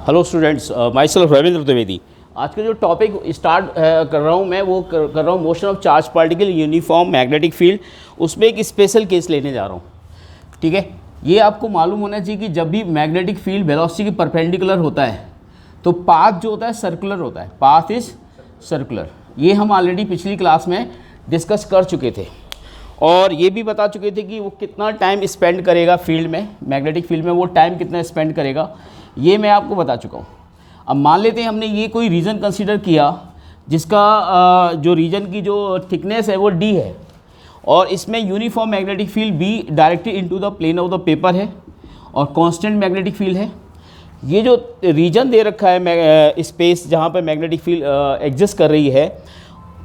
Hello students, my self Ravindra Dwivedi. आज का जो टॉपिक स्टार्ट कर रहा हूँ मैं वो कर रहा हूँ motion of charge particle uniform magnetic field. उसमें एक स्पेशल केस लेने जा रहा हूँ। ठीक है, ये आपको मालूम होना चाहिए कि जब भी मैग्नेटिक फील्ड वेलोसिटी के परपेंडिकुलर होता है तो पाथ जो होता है सर्कुलर होता है, पाथ इज सर्कुलर। ये हम ऑलरेडी पिछली क्लास में डिस्कस कर चुके थे और ये भी बता चुके थे कि वो कितना टाइम स्पेंड करेगा फील्ड में, मैग्नेटिक फील्ड में वो टाइम कितना स्पेंड करेगा, ये मैं आपको बता चुका हूँ। अब मान लेते हैं हमने ये कोई रीजन कंसीडर किया जिसका जो रीजन की जो थिकनेस है वो d है और इसमें uniform magnetic field B directed into the plane of the paper है और कांस्टेंट मैग्नेटिक फील्ड है। ये जो रीजन दे रखा है स्पेस जहाँ पर मैग्नेटिक फील्ड एग्जिस्ट कर रही है,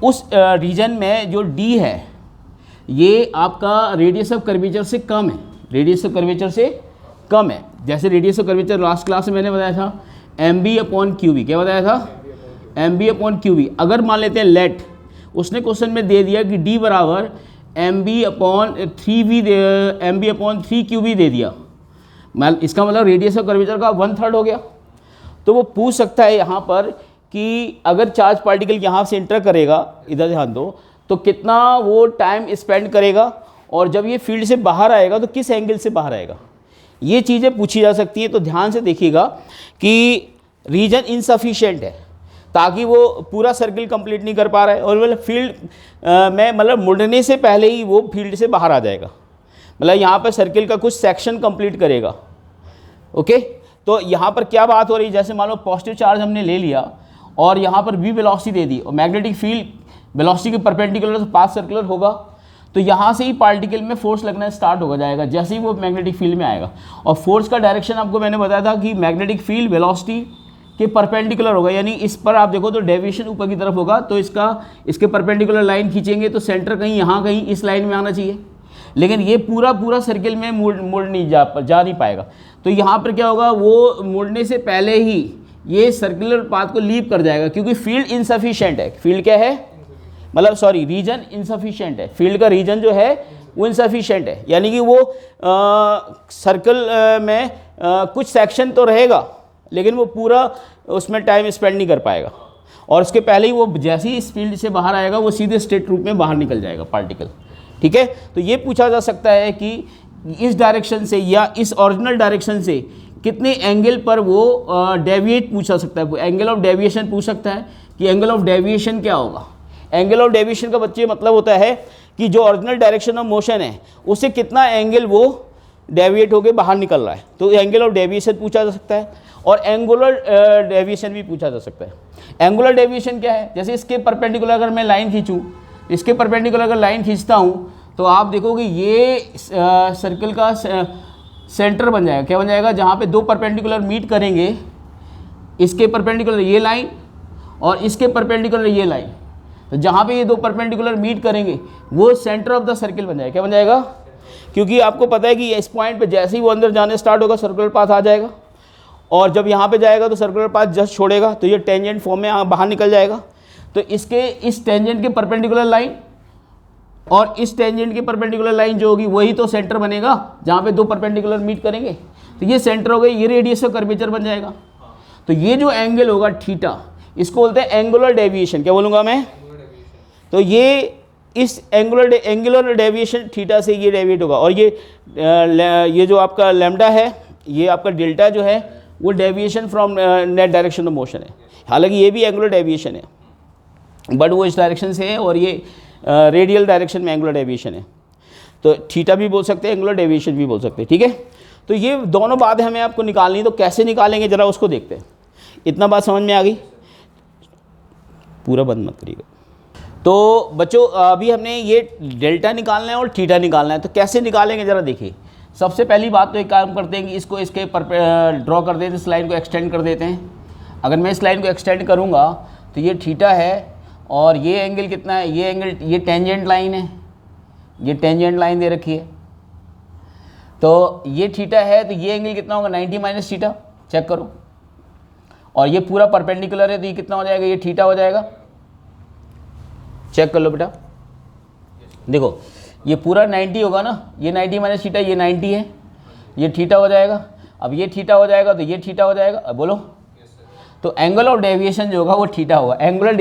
उस रीजन में जो d है ये आपका रेडियस ऑफ कर्वेचर से कम है, रेडियस ऑफ कर्वेचर से कम है। जैसे radius of curvature last class में मैंने बताया था mb/qb, क्या बताया था mb/qb। अगर मान लेते हैं लेट, उसने क्वेश्चन में दे दिया कि d बराबर mb/3qb दे दिया, इसका मतलब रेडियस ऑफ कर्वेचर का 1/3 हो गया। तो वो पूछ सकता है यहाँ पर कि अगर चार्ज पार्टिकल यहाँ से इंटर करेगा, इधर ध्यान दो, तो कितना वो टाइम स्पेंड करेगा और जब ये फील्ड से बाहर आएगा तो किस एंगल से बाहर आएगा। ये चीज़ें पूछी जा सकती हैं। तो ध्यान से देखिएगा कि रीजन इनसफिशिएंट है ताकि वो पूरा सर्किल कंप्लीट नहीं कर पा रहा है और मतलब फील्ड में मतलब मुड़ने से पहले ही वो फील्ड से बाहर आ जाएगा, मतलब यहाँ पर सर्किल का कुछ सेक्शन कंप्लीट करेगा। ओके, तो यहाँ पर क्या बात हो रही है, जैसे मान लो पॉजिटिव चार्ज हमने ले लिया और यहाँ पर v वेलोसिटी दे दी और मैग्नेटिक फील्ड वेलोसिटी के परपेंडिकुलर तो पाथ सर्कुलर होगा, तो यहाँ से ही पार्टिकल में फोर्स लगना स्टार्ट हो जाएगा जैसे ही वो मैग्नेटिक फील्ड में आएगा। और फोर्स का डायरेक्शन आपको मैंने बताया था कि मैग्नेटिक फील्ड वेलोसिटी के परपेंडिकुलर होगा, यानी इस पर आप देखो तो डेविएशन ऊपर की तरफ होगा, तो इसके परपेंडिकुलर लाइन खींचेंगे तो सेंटर कहीं यहाँ कहीं इस लाइन में आना चाहिए, लेकिन ये पूरा सर्किल में मुड़ नहीं जा नहीं पाएगा। तो यहाँ पर क्या होगा, वो मुड़ने से पहले ही ये सर्कुलर पाथ को लीव कर जाएगा क्योंकि फील्ड इनसफिशिएंट है। फील्ड क्या है, मतलब सॉरी रीजन इनसफिशिएंट है, फील्ड का रीजन जो है वो इनसफिशिएंट है, यानी कि वो सर्कल में कुछ सेक्शन तो रहेगा लेकिन वो पूरा उसमें टाइम स्पेंड नहीं कर पाएगा और उसके पहले ही वो जैसे ही इस फील्ड से बाहर आएगा वो सीधे स्ट्रेट रूप में बाहर निकल जाएगा पार्टिकल। ठीक है, तो ये पूछा जा सकता है कि इस डायरेक्शन से या इस ओरिजिनल डायरेक्शन से कितने एंगल पर वो डेविएट पूछा सकता है, एंगल ऑफ डेविएशन पूछ सकता है कि एंगल ऑफ डेविएशन क्या होगा। एंगल ऑफ डेविएशन का बच्चे मतलब होता है कि जो ओरिजिनल डायरेक्शन ऑफ मोशन है उससे कितना एंगल वो डेविएट होकर बाहर निकल रहा है, तो एंगल ऑफ डेविएशन पूछा जा सकता है और एंगुलर डेविएशन भी पूछा जा सकता है। एंगुलर डेविएशन क्या है, जैसे इसके परपेंडिकुलर अगर मैं लाइन खींचूँ, इसके परपेंडिकुलर अगर लाइन खींचता हूँ तो आप देखोगे ये सर्कल का सेंटर बन जाएगा। क्या बन जाएगा, जहाँ पे दो परपेंडिकुलर मीट करेंगे, इसके परपेंडिकुलर ये लाइन और इसके परपेंडिकुलर ये लाइन, तो जहाँ पे ये दो परपेंडिकुलर मीट करेंगे वो सेंटर ऑफ द सर्किल बन जाएगा। क्या बन जाएगा, क्योंकि आपको पता है कि इस पॉइंट पे जैसे ही वो अंदर जाने स्टार्ट होगा सर्कुलर पाथ आ जाएगा और जब यहाँ पे जाएगा तो सर्कुलर पाथ जस्ट छोड़ेगा तो ये टेंजेंट फॉर्म में बाहर निकल जाएगा। तो इस टेंजेंट के परपेंडिकुलर लाइन और इस टेंजेंट की परपेंडिकुलर लाइन जो होगी वही तो सेंटर बनेगा जहाँ पे दो परपेंडिकुलर मीट करेंगे, तो ये सेंटर हो गई, ये रेडियस ऑफ कर्वेचर बन जाएगा। तो ये जो एंगल होगा थीटा, इसको बोलते हैं एंगुलर डेविएशन। क्या बोलूँगा मैं, तो ये इस एंगुलर डेविएशन थीटा से ये डेविएट होगा और ये जो आपका लैम्डा है, ये आपका डेल्टा जो है वो deviation from net direction of motion है। हालांकि ये भी एंगुलर डेविएशन है बट वो इस डायरेक्शन से है और ये रेडियल डायरेक्शन में एंगुलर डेविएशन है। तो थीटा भी बोल सकते हैं, एंगुलर डेविएशन भी बोल सकते हैं। ठीक है, तो ये दोनों बातें हमें आपको निकालनी, तो कैसे निकालेंगे ज़रा उसको देखते हैं। इतना बात समझ में आ गई, पूरा बंद मत करिएगा। तो बच्चों अभी हमने ये डेल्टा निकालना है और थीटा निकालना है, तो कैसे निकालेंगे ज़रा देखिए। सबसे पहली बात तो एक काम करते हैं कि इसको इसके ड्रॉ कर देते हैं, इस लाइन को एक्सटेंड कर देते हैं। अगर मैं इस लाइन को एक्सटेंड करूँगा तो ये थीटा है और ये एंगल कितना है, ये एंगल, ये टेंजेंट लाइन है, ये टेंजेंट लाइन दे रखी है, तो ये थीटा है, तो ये एंगल कितना होगा 90 माइनस थीटा, चेक करो। और ये पूरा परपेंडिकुलर है तो ये कितना हो जाएगा, ये थीटा हो जाएगा, चेक कर लो बेटा। देखो ये पूरा 90 होगा ना, ये 90 माइनस थीटा, ये 90 है, ये थीटा हो जाएगा। अब ये थीटा हो जाएगा तो ये थीटा हो जाएगा। अब बोलो तो एंगल ऑफ डेविएशन जो होगा वो थीटा होगा। एंगुलर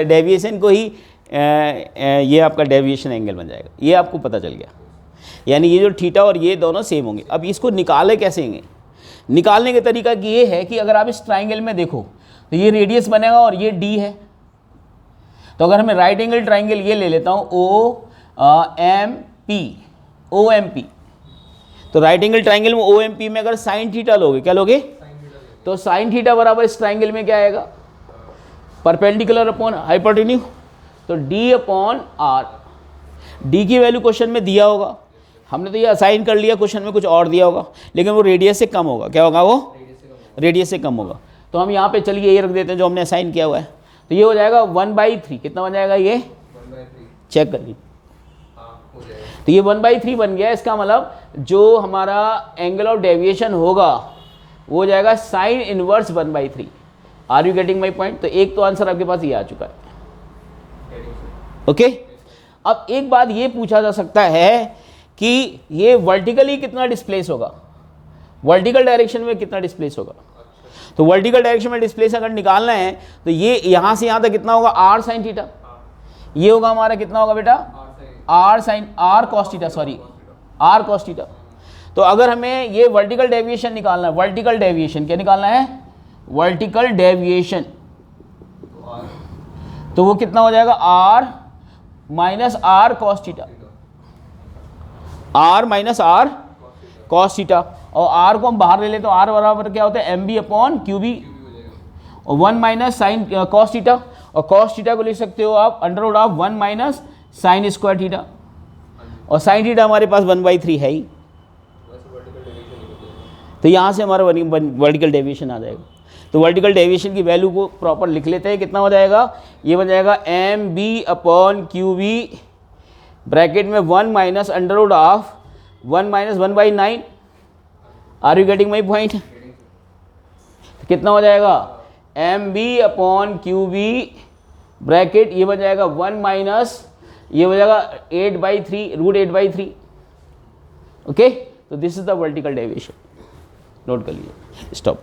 डेविएशन को ही ये आपका डेविएशन एंगल बन जाएगा। ये आपको पता चल गया, यानी ये जो थीटा और ये दोनों सेम होंगे। अब इसको निकाले कैसे होंगे? निकालने का तरीका कि ये है कि अगर आप इस ट्राइंगल में देखो तो ये रेडियस बनेगा और ये डी है। तो अगर मैं राइट एंगल ट्राइंगल ये ले लेता हूँ ओ एम पी, तो राइट एंगल ट्राइंगल में ओ एम पी में अगर साइन थीटा लोगे, क्या लोगे? तो साइन थीटा बराबर इस ट्राइंगल में क्या आएगा? परपेंडिकुलर अपॉन हाइपोटेन्यू, तो डी अपॉन आर। डी की वैल्यू क्वेश्चन में दिया होगा, हमने तो ये असाइन कर लिया, क्वेश्चन में कुछ और दिया होगा, लेकिन वो रेडियस से कम होगा। क्या होगा? वो रेडियस से कम होगा। तो हम यहाँ पे चलिए ये रख देते हैं जो हमने असाइन किया हुआ है। तो ये हो जाएगा 1/3। कितना बन जाएगा ये? 1/3 चेक कर लीजिए। हो जाएगा। तो ये 1/3 बन गया। इसका मतलब जो हमारा एंगल ऑफ डेविएशन होगा वो हो जाएगा sine inverse 1/3। Are you getting my point? तो एक तो आंसर आपके पास ये आ चुका है। ओके अब एक बात ये पूछा जा सकता है कि ये वर्टिकली कितना डिस्प्लेस होगा, वर्टिकल डायरेक्शन में कितना डिस्प्लेस होगा। तो वर्टिकल डायरेक्शन में डिस्प्लेस अगर निकालना है तो ये यहाँ से यहाँ तक कितना होगा? R sine theta. ये होगा हमारा कितना होगा बेटा? R cos theta, sorry r cos theta. तो अगर हमें ये वर्टिकल डेविएशन निकालना है, वर्टिकल डेविएशन क्या निकालना है? वर्टिकल डेविएशन, तो वो कितना हो जाएगा? R minus r cos theta, r minus r cos theta. और आर को हम बाहर ले लें तो आर बराबर क्या होता है? M B upon Q B, और 1 माइनस साइन कॉस थीटा, और कॉस थीटा को लिख सकते हो आप under root of 1 minus sine square theta, और साइन थीटा हमारे पास 1/3 है ही। तो यहाँ से हमारा वर्टिकल डेविएशन आ जाएगा। तो वर्टिकल डेविएशन की वैल्यू को प्रॉपर लिख लेते हैं। कितना हो जाएगा? ये बन जाएगा M B upon Q B bracket में 1 minus under root of 1 minus 1/9। Are you getting my point? कितना हो जाएगा? M B upon Q B bracket ये बन जाएगा 1 माइनस ये हो जाएगा 8/3 रूट 8/3। ओके, तो this is the vertical deviation. Note कर लीजिए, स्टॉप।